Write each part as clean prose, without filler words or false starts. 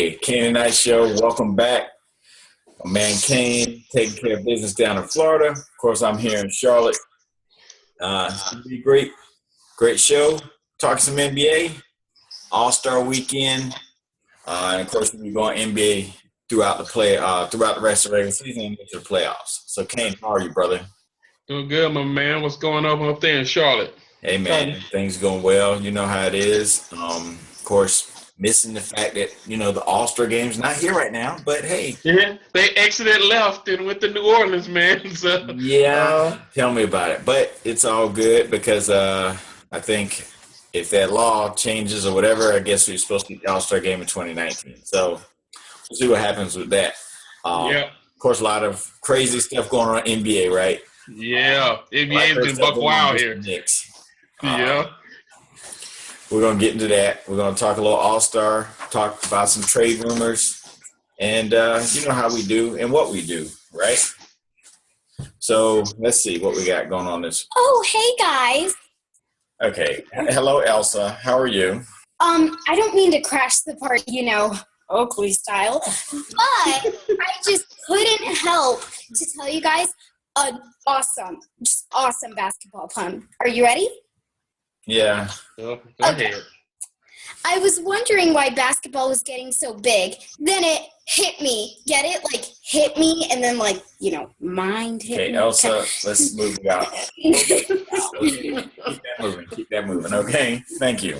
Hey, Kane and Knight Show. Welcome back. My man Kane taking care of business down in Florida. Of course, I'm here in Charlotte. It's going to be a great show. Talk some NBA, All-Star Weekend, and of course, we'll be going NBA throughout the rest of the regular season and into the playoffs. So, Kane, how are you, brother? Doing good, my man. What's going on up there in Charlotte? Hey, man, things going well. You know how it is. Of course, missing the fact that, the All-Star game's not here right now, but hey. Yeah, they exited left and went to New Orleans, man. So, yeah, tell me about it. But it's all good because I think if that law changes or whatever, I guess we're supposed to get the All-Star game in 2019. So we'll see what happens with that. Yeah. Of course, a lot of crazy stuff going on in NBA, right? Yeah, NBA's been buck wild here. Yeah. We're going to get into that. We're going to talk a little All-Star, talk about some trade rumors, and you know how we do and what we do, right? So let's see what we got going on this. Oh, hey, guys. Okay. Hello, Elsa. How are you? I don't mean to crash the party, Oakley style, but I just couldn't help to tell you guys an awesome basketball pun. Are you ready? Yeah. Go ahead. I was wondering why basketball was getting so big. Then it hit me. Get it? Like, hit me, and then, mind hit me. Okay, Elsa, let's move it out. Keep that moving. Okay, thank you.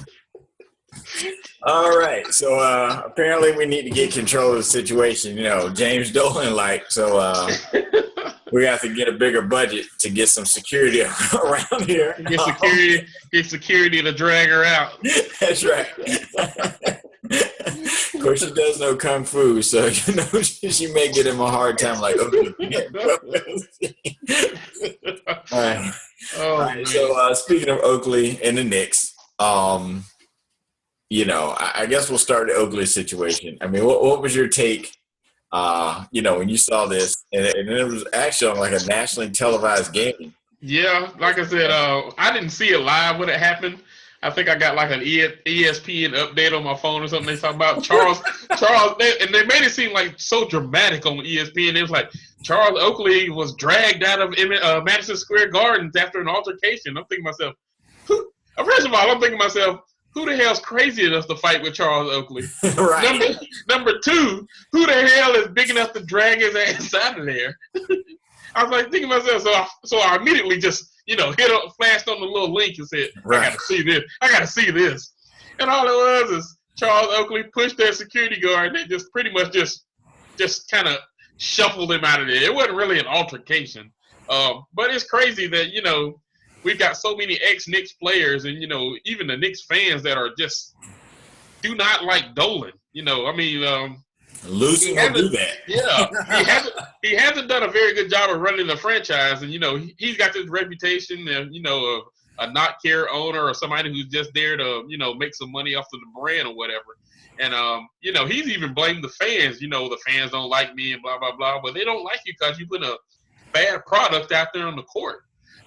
All right, so apparently we need to get control of the situation. James Dolan, we have to get a bigger budget to get some security around here. Get security to drag her out. That's right. Of course, she does know kung fu, so she may get him a hard time. Like, okay. All right. All right. So speaking of Oakley and the Knicks, I guess we'll start the Oakley situation. I mean, what was your take? When you saw this, and it was actually on like a nationally televised game. Yeah, like I said, I didn't see it live when it happened. I think I got like an ESPN update on my phone or something. They talk about Charles, and they made it seem like so dramatic on ESPN. It was like Charles Oakley was dragged out of Madison Square Gardens after an altercation. I'm thinking to myself, first of all, who the hell's crazy enough to fight with Charles Oakley? Right. Number two, who the hell is big enough to drag his ass out of there? I was like thinking to myself, so I immediately just, flashed on the little link and said, right. I gotta see this. And all it was is Charles Oakley pushed their security guard and they just pretty much just kind of shuffled him out of there. It wasn't really an altercation. But it's crazy that, we've got so many ex-Knicks players and, even the Knicks fans that are just do not like Dolan. Losing will do that. Yeah. He hasn't done a very good job of running the franchise. And, he's got this reputation of, a not care owner or somebody who's just there to, make some money off of the brand or whatever. And, he's even blamed the fans. The fans don't like me and blah, blah, blah. But they don't like you because you put a bad product out there on the court.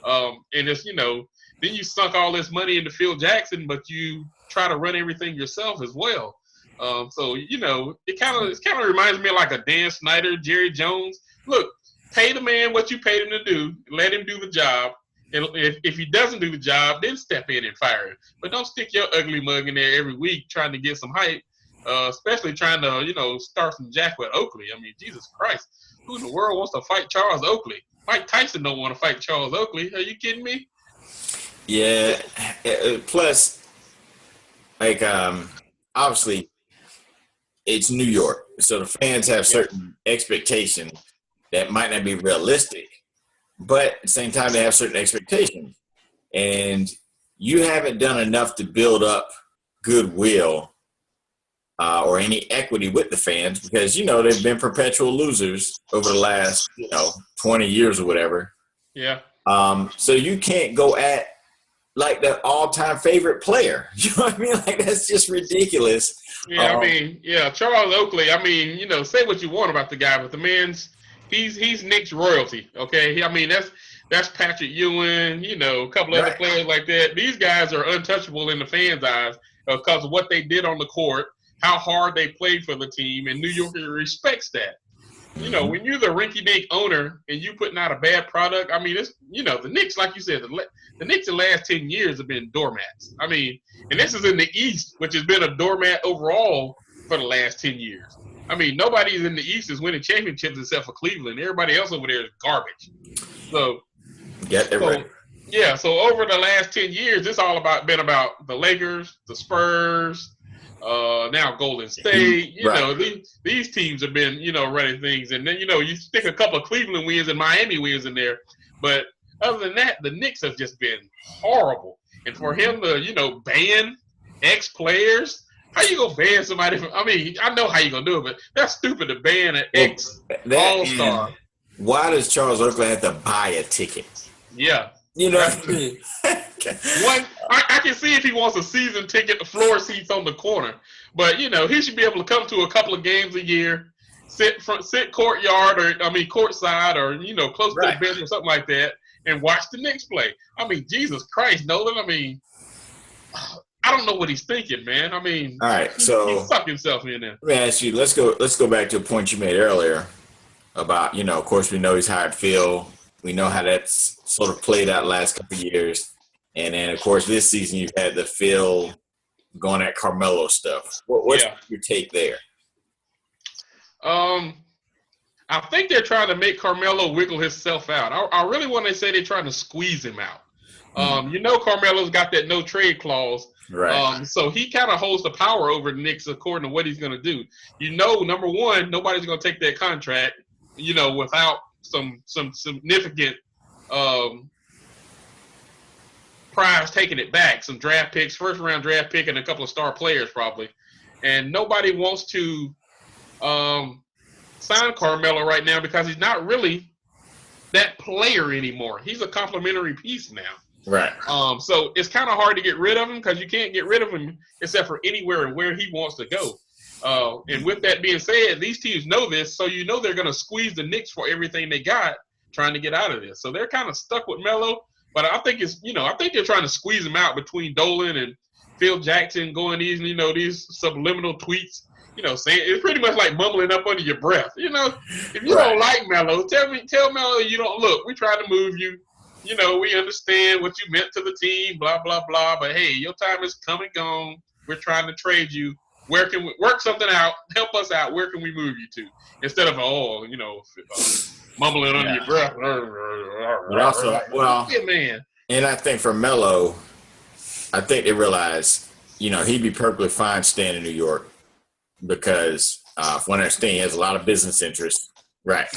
And it's, then you sunk all this money into Phil Jackson, but you try to run everything yourself as well. So, it kind of reminds me of like a Dan Snyder, Jerry Jones. Look, pay the man what you paid him to do. Let him do the job. And if he doesn't do the job, then step in and fire him. But don't stick your ugly mug in there every week trying to get some hype, especially trying to start some jack with Oakley. I mean, Jesus Christ. Who in the world wants to fight Charles Oakley? Mike Tyson don't want to fight Charles Oakley. Are you kidding me? Yeah. Plus, obviously, it's New York, so the fans have certain expectations that might not be realistic, but at the same time, they have certain expectations. And you haven't done enough to build up goodwill or any equity with the fans because, they've been perpetual losers over the last, 20 years or whatever. Yeah. So you can't go at like the all-time favorite player. You know what I mean? Like, that's just ridiculous. Yeah, Charles Oakley, say what you want about the guy, but the man's he's Knicks royalty, okay? That's Patrick Ewing, a couple other players like that. These guys are untouchable in the fans' eyes because of what they did on the court. how hard they played for the team, and New York respects that. You know, when you're the rinky-dink owner and you putting out a bad product, I mean, it's, you know, the Knicks, like you said, the Knicks the last 10 years have been doormats. I mean, and this is in the East, which has been a doormat overall for the last 10 years. I mean, nobody in the East is winning championships except for Cleveland. Everybody else over there is garbage. So, right. Yeah, so over the last 10 years, it's all been about the Lakers, the Spurs, now Golden State. You know, these teams have been, you know, running things. And then, you know, you stick a couple of Cleveland wins and Miami wins in there. But other than that, the Knicks have just been horrible. And for him to, you know, ban ex-players, how you going to ban somebody from, I mean, I know how you going to do it, but that's stupid to ban an ex-all-star. Why does Charles Oakley have to buy a ticket? Yeah. You know what I mean? I can see if he wants a season ticket, the floor seats on the corner. But, you know, he should be able to come to a couple of games a year, sit courtyard courtside or, you know, close to the bench or something like that and watch the Knicks play. I mean, Jesus Christ, Nolan. I mean, I don't know what he's thinking, man. I mean, all right, so he sucked himself in there. Let me ask you, let's go back to a point you made earlier about, you know, of course we know he's hired Phil. We know how that's sort of played out last couple of years. And then, of course, this season you've had the Phil going at Carmelo stuff. What's your take there? I think they're trying to make Carmelo wiggle himself out. I really want to say they're trying to squeeze him out. You know, Carmelo's got that no trade clause. Right. So he kind of holds the power over the Knicks according to what he's going to do. You know, number one, nobody's going to take that contract, you know, without some significant prize taking it back, some draft picks, first round draft pick, and a couple of star players probably. And nobody wants to sign Carmelo right now because he's not really that player anymore. He's a complimentary piece now. Right. So it's kind of hard to get rid of him because you can't get rid of him except for anywhere and where he wants to go. And with that being said, these teams know this, so you know they're going to squeeze the Knicks for everything they got trying to get out of this. So they're kind of stuck with Melo, but I think I think they're trying to squeeze him out between Dolan and Phil Jackson going these subliminal tweets, you know, saying it's pretty much like mumbling up under your breath. You know, if you don't like Melo, tell Melo you don't look. We tried to move you. You know, we understand what you meant to the team, blah blah blah. But hey, your time is come and gone. We're trying to trade you. Where can we work something out? Help us out. Where can we move you to? Instead of mumbling under your breath. But also, man. And I think for Melo, I think they realize, you know, he'd be perfectly fine staying in New York because, from what I understand, he has a lot of business interests,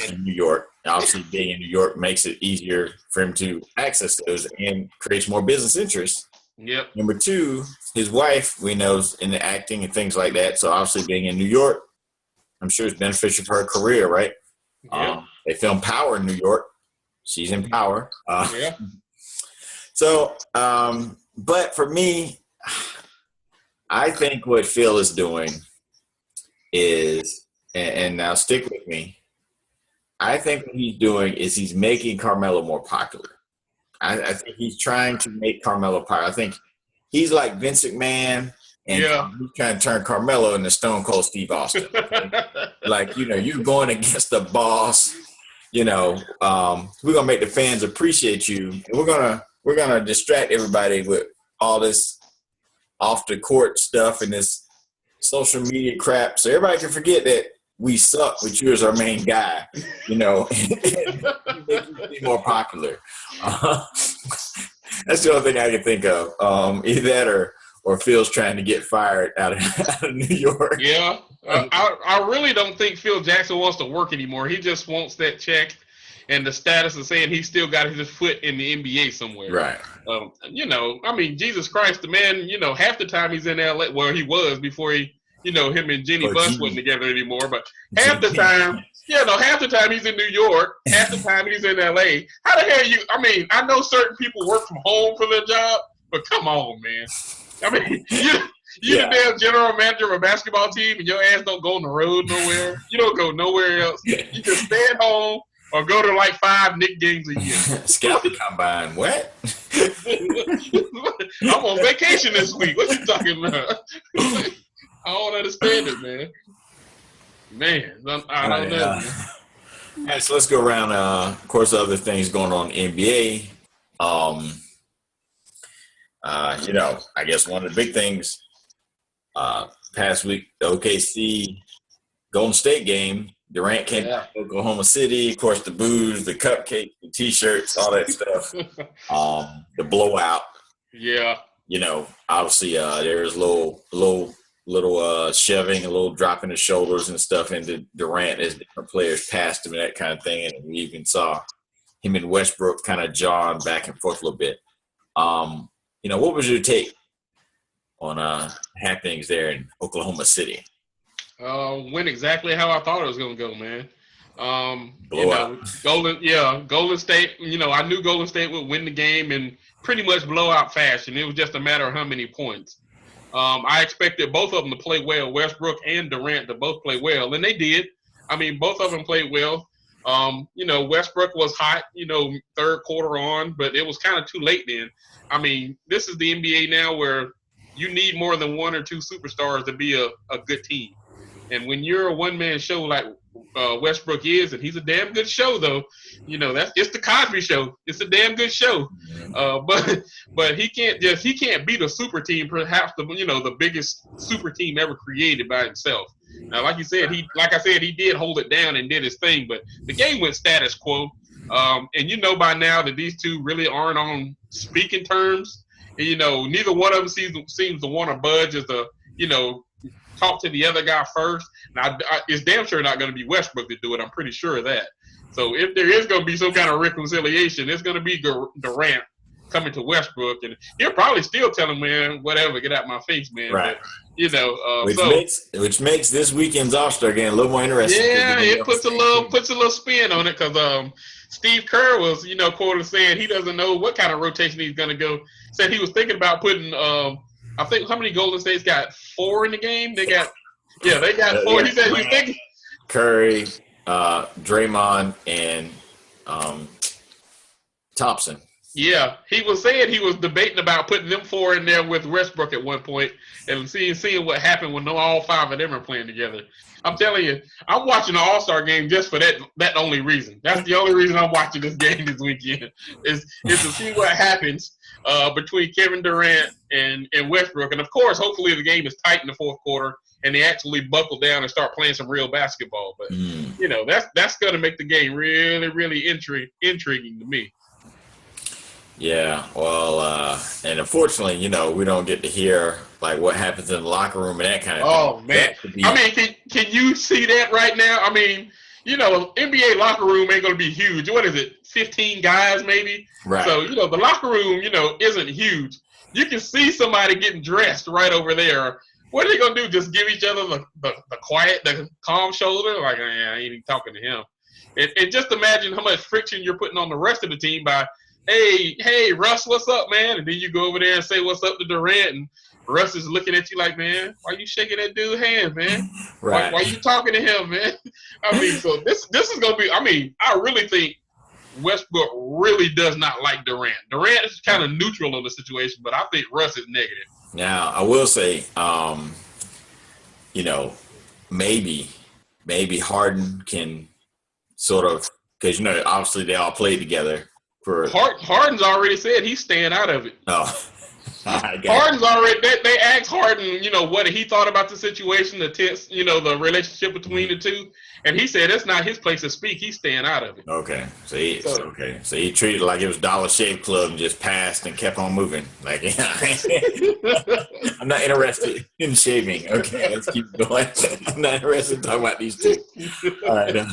in New York. Obviously, being in New York makes it easier for him to access those and creates more business interests. Yep. Number two, his wife, we know, is in the acting and things like that. So obviously being in New York, I'm sure it's beneficial for her career, right? Yeah. They film Power in New York. She's in Power. Yeah. So, but for me, I think what Phil is doing is, and now stick with me, I think what he's doing is he's making Carmelo more popular. I think he's trying to make Carmelo popular. I think he's like Vince McMahon, and he's trying to turn Carmelo into Stone Cold Steve Austin. Like, you know, you're going against the boss. You know, we're gonna make the fans appreciate you, and we're gonna distract everybody with all this off the court stuff and this social media crap, so everybody can forget that we suck with you as our main guy, you know, and make you be more popular. That's the only thing I can think of. Either that or Phil's trying to get fired out of New York. Yeah. I really don't think Phil Jackson wants to work anymore. He just wants that check and the status of saying he's still got his foot in the NBA somewhere. Right. You know, I mean, Jesus Christ, the man, you know, half the time he's in LA, well, he was before he, you know, him and Jenny Buss wasn't together anymore, but half the time he's in New York, half the time he's in LA. How the hell I know certain people work from home for their job, but come on, man. I mean, you the damn general manager of a basketball team and your ass don't go on the road nowhere. You don't go nowhere else. You just stay at home or go to like 5 Knicks games a year. Scouting combine, what? I'm on vacation this week. What you talking about? I don't understand it, man. Man, I don't know. All right, so let's go around. Of course, other things going on in the NBA. I guess one of the big things past week, the OKC Golden State game, Durant came to Oklahoma City. Of course, the booze, the cupcakes, the T-shirts, all that stuff. The blowout. Yeah. Obviously, there's a little shoving, a little dropping the shoulders and stuff into Durant as different players passed him and that kind of thing. And we even saw him and Westbrook kind of jawing back and forth a little bit. What was your take on happenings there in Oklahoma City? Went exactly how I thought it was going to go, man. Golden State, I knew Golden State would win the game in pretty much blowout fashion. It was just a matter of how many points. I expected both of them to play well, Westbrook and Durant to both play well, and they did. I mean, both of them played well. Westbrook was hot, third quarter on, but it was kind of too late then. I mean, this is the NBA now where you need more than one or two superstars to be a good team. And when you're a one-man show like Westbrook is, and he's a damn good show, though, it's the Cosby Show. It's a damn good show. But he can't beat a super team, perhaps the biggest super team ever created by himself. Now, like I said, he did hold it down and did his thing, but the game went status quo. And by now that these two really aren't on speaking terms. And, neither one of them seems to want to budge as talk to the other guy first. Now, it's damn sure not going to be Westbrook to do it. I'm pretty sure of that. So if there is going to be some kind of reconciliation, it's going to be Durant coming to Westbrook, and he'll probably still tell him, man, whatever, get out my face, man. Right. But, which makes this weekend's All-Star game a little more interesting. Yeah, it puts a little spin on it because Steve Kerr was, quoted saying he doesn't know what kind of rotation he's going to go. Said he was thinking about putting I think how many Golden State's got 4 in the game? They got 4. He said he was thinking Curry, Draymond, and Thompson. Yeah, he was saying he was debating about putting them 4 in there with Westbrook at one point and seeing what happened when all 5 of them are playing together. I'm telling you, I'm watching the All-Star game just for that only reason. That's the only reason I'm watching this game this weekend is to see what happens between Kevin Durant and Westbrook. And, of course, hopefully the game is tight in the fourth quarter and they actually buckle down and start playing some real basketball. But, that's going to make the game really, really intriguing to me. Yeah, well, and unfortunately, we don't get to hear like what happens in the locker room and that kind of thing. Oh man, I mean, can you see that right now? I mean, NBA locker room ain't gonna be huge. What is it, 15 guys maybe? Right. So the locker room, isn't huge. You can see somebody getting dressed right over there. What are they gonna do? Just give each other the quiet, the calm shoulder? Like, I ain't even talking to him. And just imagine how much friction you're putting on the rest of the team by. Hey, Russ, what's up, man? And then you go over there and say what's up to Durant, and Russ is looking at you like, man, why you shaking that dude's hand, man? Right. Why you talking to him, man? I mean, so this is going to be – I mean, I really think Westbrook really does not like Durant. Durant is kind of neutral on the situation, but I think Russ is negative. Now, I will say, maybe Harden can sort of – because, obviously they all played together. Harden's already said he's staying out of it. Oh, Harden's already. They asked Harden, what he thought about the situation, the tense, the relationship between the two, and he said it's not his place to speak. He's staying out of it. Okay, so he treated it like it was Dollar Shave Club and just passed and kept on moving. Like, I'm not interested in shaving. Okay, let's keep going. I'm not interested in talking about these two. All right. All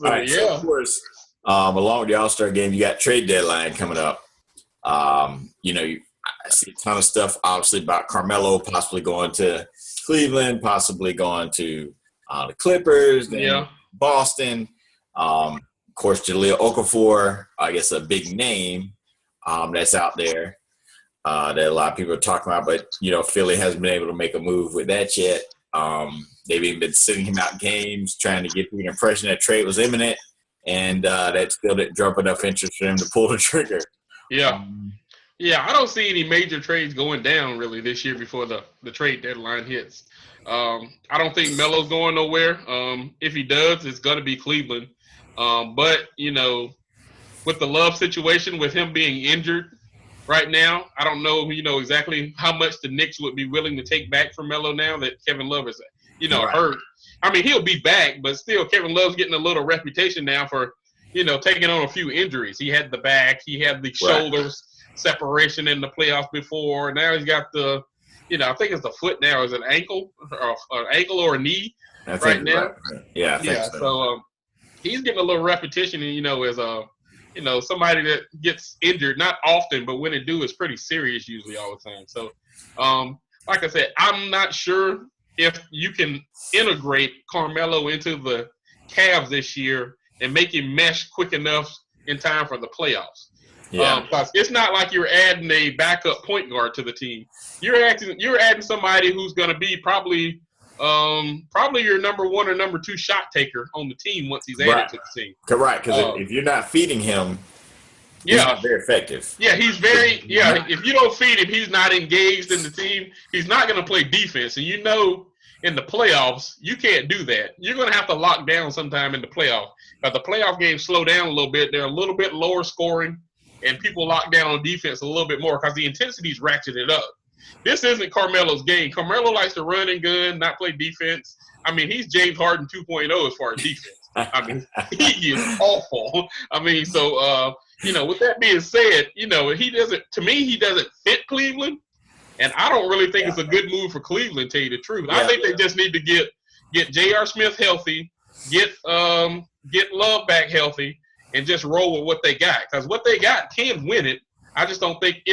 right. Yeah. So of course. Along with the All-Star game, you got trade deadline coming up. I see a ton of stuff, obviously, about Carmelo possibly going to Cleveland, possibly going to the Clippers, then Boston. Of course, Jahlil Okafor, I guess a big name that's out there that a lot of people are talking about. But, Philly hasn't been able to make a move with that yet. They've even been sitting him out games, trying to get the impression that trade was imminent. And that still didn't drum enough interest for him to pull the trigger. Yeah. Yeah, I don't see any major trades going down really this year before the trade deadline hits. I don't think Melo's going nowhere. If he does, it's going to be Cleveland. But with the Love situation, with him being injured right now, I don't know, exactly how much the Knicks would be willing to take back from Melo now that Kevin Love is, Right. hurt. I mean, he'll be back, but still, Kevin Love's getting a little reputation now for, taking on a few injuries. He had the back, he had the shoulders separation in the playoffs before. Now he's got the, I think it's the foot now. Is it ankle or a knee right now? Right. Yeah, I think so. So he's getting a little repetition, as a somebody that gets injured, not often, but when it do, it's pretty serious usually all the time. So, like I said, I'm not sure if you can integrate Carmelo into the Cavs this year and make him mesh quick enough in time for the playoffs. Yeah. Because it's not like you're adding a backup point guard to the team. You're adding somebody who's going to be probably your number one or number two shot taker on the team once he's added to the team. Correct, because if you're not feeding him, he's not very effective. Yeah, he's very – if you don't feed him, he's not engaged in the team. He's not going to play defense. And in the playoffs, you can't do that. You're going to have to lock down sometime in the playoffs. Because the playoff games slow down a little bit. They're a little bit lower scoring, and people lock down on defense a little bit more because the intensity's ratcheted up. This isn't Carmelo's game. Carmelo likes to run and gun, not play defense. I mean, he's James Harden 2.0 as far as defense. I mean, he is awful. I mean, so, with that being said, he doesn't fit Cleveland. And I don't really think it's a good move for Cleveland, to tell you the truth. I think they just need to get J.R. Smith healthy, get Love back healthy, and just roll with what they got. Because what they got can win it. I just don't think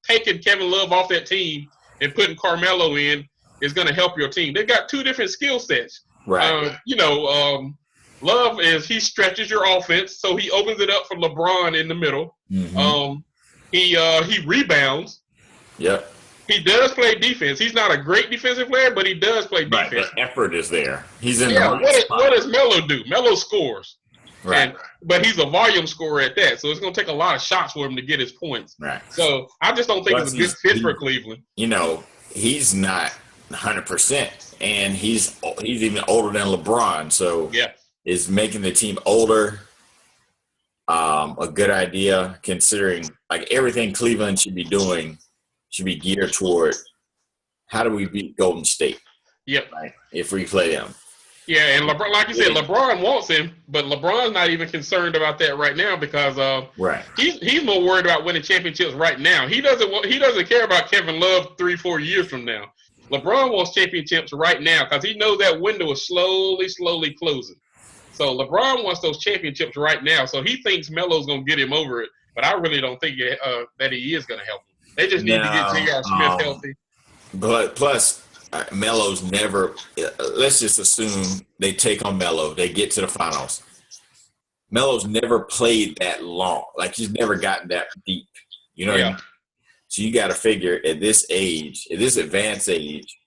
taking Kevin Love off that team and putting Carmelo in is going to help your team. They've got two different skill sets. Right. Love he stretches your offense, so he opens it up for LeBron in the middle. Mm-hmm. He rebounds. Yep. He does play defense. He's not a great defensive player, but he does play defense. Right. The effort is there. He's in what does Melo do? Melo scores. Right. But he's a volume scorer at that, so it's going to take a lot of shots for him to get his points. Right. So I just don't think it's a good fit for Cleveland. He's not 100%, and he's even older than LeBron. So is making the team older a good idea, considering like everything Cleveland should be doing should be geared toward how do we beat Golden State? Yep. Right. If we play them. Yeah, and LeBron, like you said, LeBron wants him, but LeBron's not even concerned about that right now because he's more worried about winning championships right now. He doesn't care about Kevin Love 3-4 years from now. LeBron wants championships right now because he knows that window is slowly closing. So LeBron wants those championships right now. So he thinks Melo's going to get him over it, but I really don't think that he is going to help him. They just need to get J.R. Smith healthy. But plus, Melo's never – let's just assume they take on Melo. They get to the finals. Melo's never played that long. Like, he's never gotten that deep. You know what I mean? So you got to figure at this age, at this advanced age,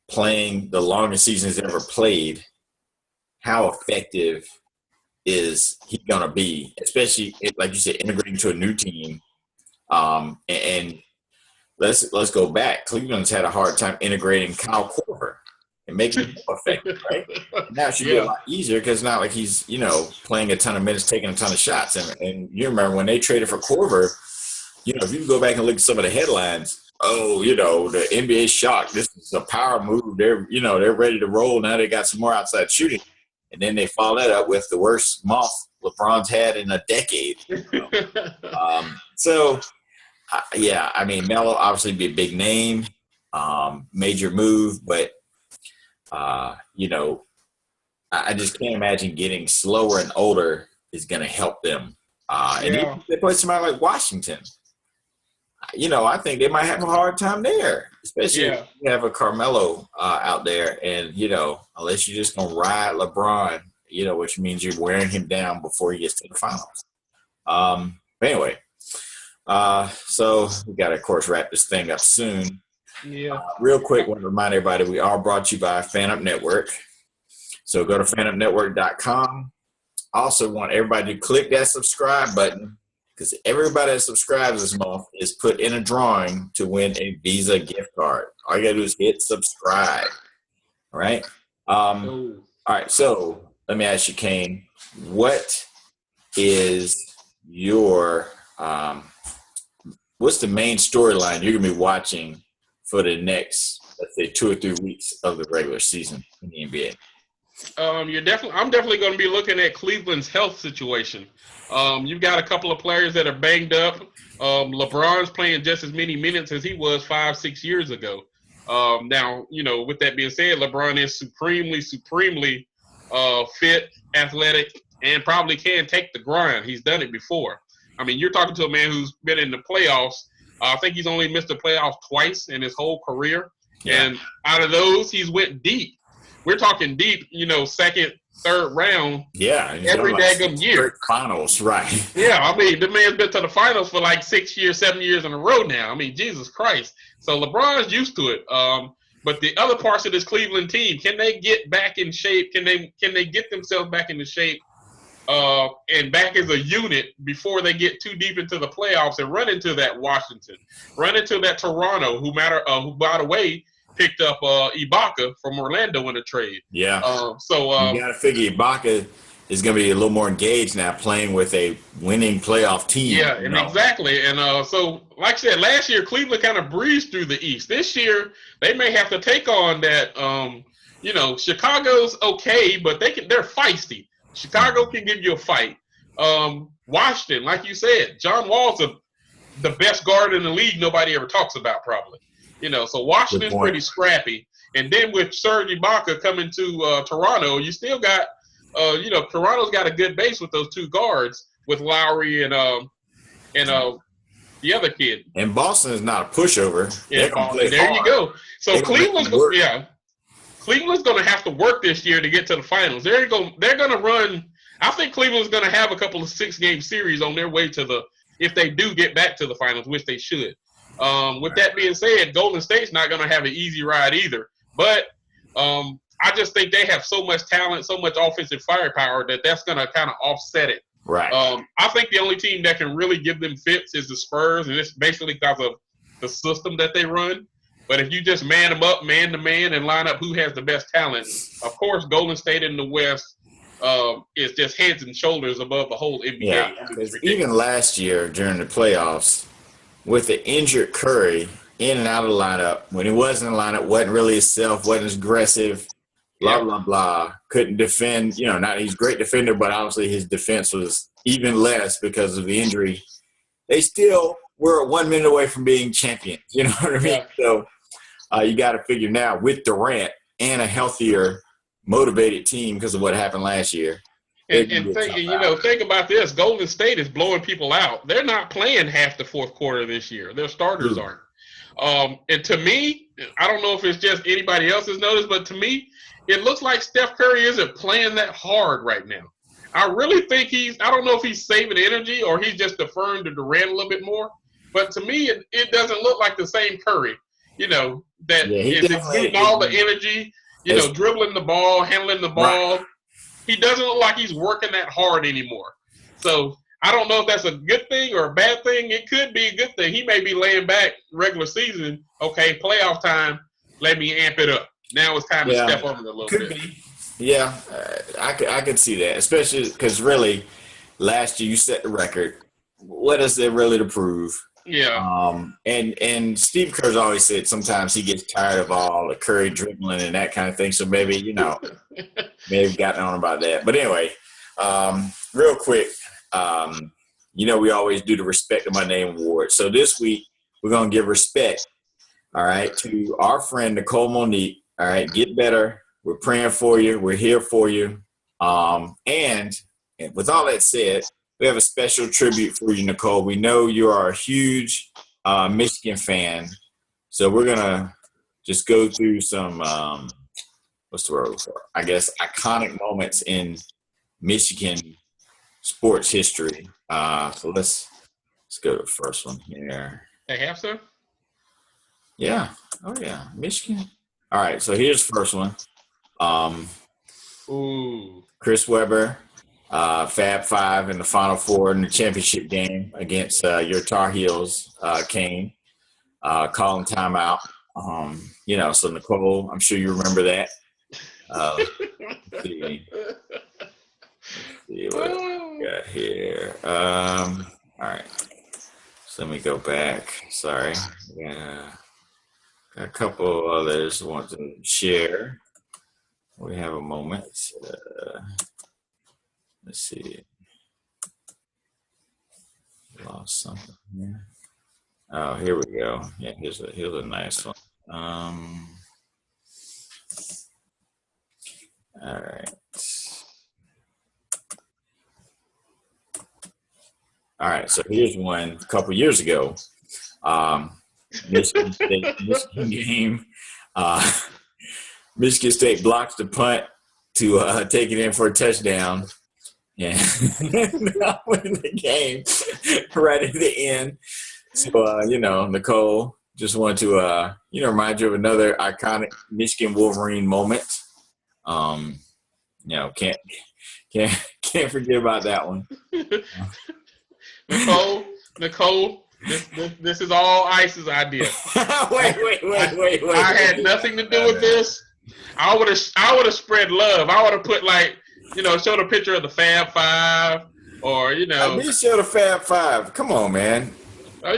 playing the longest season he's ever played, how effective is he going to be, especially, like you said, integrating to a new team. And let's go back. Cleveland's had a hard time integrating Kyle Korver and making him more effective, right? Now it should be a lot easier because it's not like he's, playing a ton of minutes, taking a ton of shots. And you remember when they traded for Korver, if you go back and look at some of the headlines, the NBA shocked. This is a power move. They're ready to roll. Now they got some more outside shooting. And then they follow that up with the worst month LeBron's had in a decade. Melo obviously be a big name, major move, but I just can't imagine getting slower and older is going to help them. And even if they play somebody like Washington, I think they might have a hard time there, especially if you have a Carmelo out there, and unless you're just gonna ride LeBron, which means you're wearing him down before he gets to the finals. Anyway. So we got to, of course, wrap this thing up soon. Yeah. Real quick, want to remind everybody we are brought to you by FanUp Network. So go to fanupnetwork.com. Also want everybody to click that subscribe button because everybody that subscribes this month is put in a drawing to win a Visa gift card. All you gotta do is hit subscribe. All right. All right. So let me ask you, Kane, what is your what's the main storyline you're gonna be watching for the next, let's say, 2 or 3 weeks of the regular season in the NBA? I'm definitely going to be looking at Cleveland's health situation. You've got a couple of players that are banged up. LeBron's playing just as many minutes as he was 5-6 years ago. Now, with that being said, LeBron is supremely fit, athletic, and probably can take the grind. He's done it before. I mean, you're talking to a man who's been in the playoffs. I think he's only missed the playoffs twice in his whole career. Yeah. And out of those, he's went deep. We're talking deep, second, third round. Yeah. Every daggum year. Finals, right. Yeah, I mean, the man's been to the finals for like 6 years, 7 years in a row now. I mean, Jesus Christ. So LeBron's used to it. But the other parts of this Cleveland team, can they get back in shape? Can they get themselves back into shape and back as a unit before they get too deep into the playoffs and run into that Washington, run into that Toronto, who, by the way, picked up Ibaka from Orlando in a trade. Yeah. So you got to figure Ibaka is going to be a little more engaged now, playing with a winning playoff team. Yeah, and exactly. And so, like I said, last year Cleveland kind of breezed through the East. This year they may have to take on that. Chicago's okay, but they're feisty. Chicago can give you a fight. Washington, like you said, John Wall's the best guard in the league. Nobody ever talks about, probably. So Washington's pretty scrappy. And then with Serge Ibaka coming to Toronto, you still got, Toronto's got a good base with those two guards with Lowry and the other kid. And Boston is not a pushover. Yeah, there you go. So Cleveland's going to have to work this year to get to the finals. They're going to run. I think Cleveland's going to have a couple of 6-game series on their way to if they do get back to the finals, which they should. With that being said, Golden State's not going to have an easy ride either. But I just think they have so much talent, so much offensive firepower that's going to kind of offset it. Right. I think the only team that can really give them fits is the Spurs, and it's basically because of the system that they run. But if you just man them up, man to man, and line up who has the best talent, of course, Golden State in the West is just heads and shoulders above the whole NBA. Yeah, because even last year during the playoffs, with the injured Curry in and out of the lineup, when he wasn't in the lineup, wasn't really himself, wasn't as aggressive, blah, blah, blah, couldn't defend. He's a great defender, but obviously his defense was even less because of the injury. They still were 1 minute away from being champions. You know what I mean? Yeah. So you got to figure now with Durant and a healthier, motivated team because of what happened last year. And think about this. Golden State is blowing people out. They're not playing half the fourth quarter this year. Their starters aren't. And to me, I don't know if it's just anybody else has noticed, but to me, it looks like Steph Curry isn't playing that hard right now. I really think I don't know if he's saving energy or he's just deferring to Durant a little bit more. But to me, it doesn't look like the same Curry, that is exuding all the energy, dribbling the ball, handling the ball. Right. He doesn't look like he's working that hard anymore. So I don't know if that's a good thing or a bad thing. It could be a good thing. He may be laying back regular season. Okay, playoff time, let me amp it up. Now it's time to step up a little bit. Be. Yeah, I could see that, especially because really last year you set the record. What is there really to prove? Yeah. And Steve Kerr's always said sometimes he gets tired of all the Curry dribbling and that kind of thing. So maybe, may have gotten on about that. But anyway, real quick, we always do the Respect of My Name Award. So this week we're going to give respect, all right, to our friend Nicole Monique. All right, get better. We're praying for you. We're here for you. And with all that said, we have a special tribute for you, Nicole. We know you are a huge Michigan fan. So we're going to just go through some, what's the word for? I guess iconic moments in Michigan sports history. So let's go to the first one here. They have some? Yeah. Oh, yeah. Michigan. All right. So here's the first one. Ooh. Chris Webber. Fab Five in the Final Four in the championship game against your Tar Heels, Kane, calling timeout. So Nicole, I'm sure you remember that. Let's see what we got here. All right. So let me go back. Sorry. Yeah. Got a couple others I want to share. We have a moment. Let's see. Lost something here. Oh, here we go. Yeah, here's a nice one. All right. All right. So here's one a couple years ago. Michigan game. Michigan State blocks the punt to take it in for a touchdown. Yeah, win the game right at the end. So, Nicole, just wanted to, remind you of another iconic Michigan Wolverine moment. Can't forget about that one. Nicole, this is all Ice's idea. wait. I had nothing to do with this. I would have spread love. I would have put showed a picture of the Fab Five, or I did show the Fab Five. Come on, man. I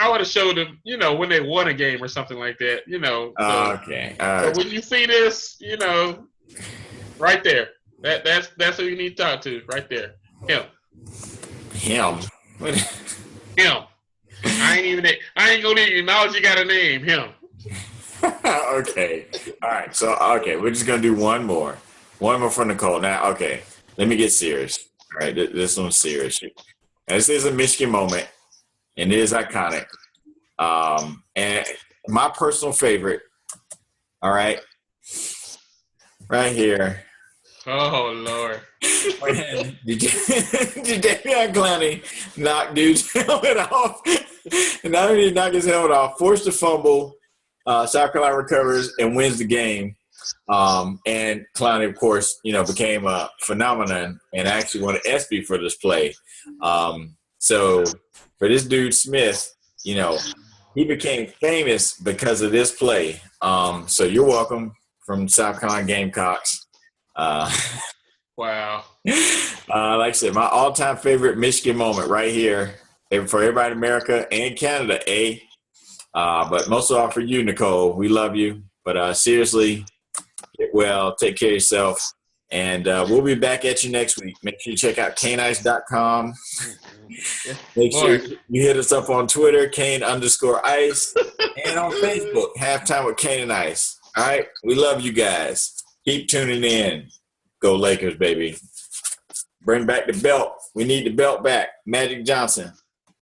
would have showed them, when they won a game or something like that. Okay. So when you see this, right there, that's who you need to talk to, right there. Him. Him. Him. I ain't gonna acknowledge you got a name. Him. Okay. All right. So, we're just going to do one more for Nicole. Now, okay, let me get serious. All right. This one's serious. This is a Michigan moment, and it is iconic. And my personal favorite, all right, right here. Oh, Lord. When Jadeveon Clowney knocked dude's helmet off. And not only did he knock his helmet off, forced a fumble, South Carolina recovers and wins the game. And Clowney, of course, became a phenomenon and actually won an ESPY for this play. So for this dude Smith, he became famous because of this play. So you're welcome from South Carolina Gamecocks. Wow. Like I said, my all-time favorite Michigan moment right here for everybody in America and Canada, but most of all for you, Nicole. We love you. But seriously, get well, take care of yourself. And we'll be back at you next week. Make sure you check out caneice.com. Make sure you hit us up on Twitter, Kane_Ice, and on Facebook, Halftime with Kane and Ice. All right? We love you guys. Keep tuning in. Go Lakers, baby. Bring back the belt. We need the belt back. Magic Johnson.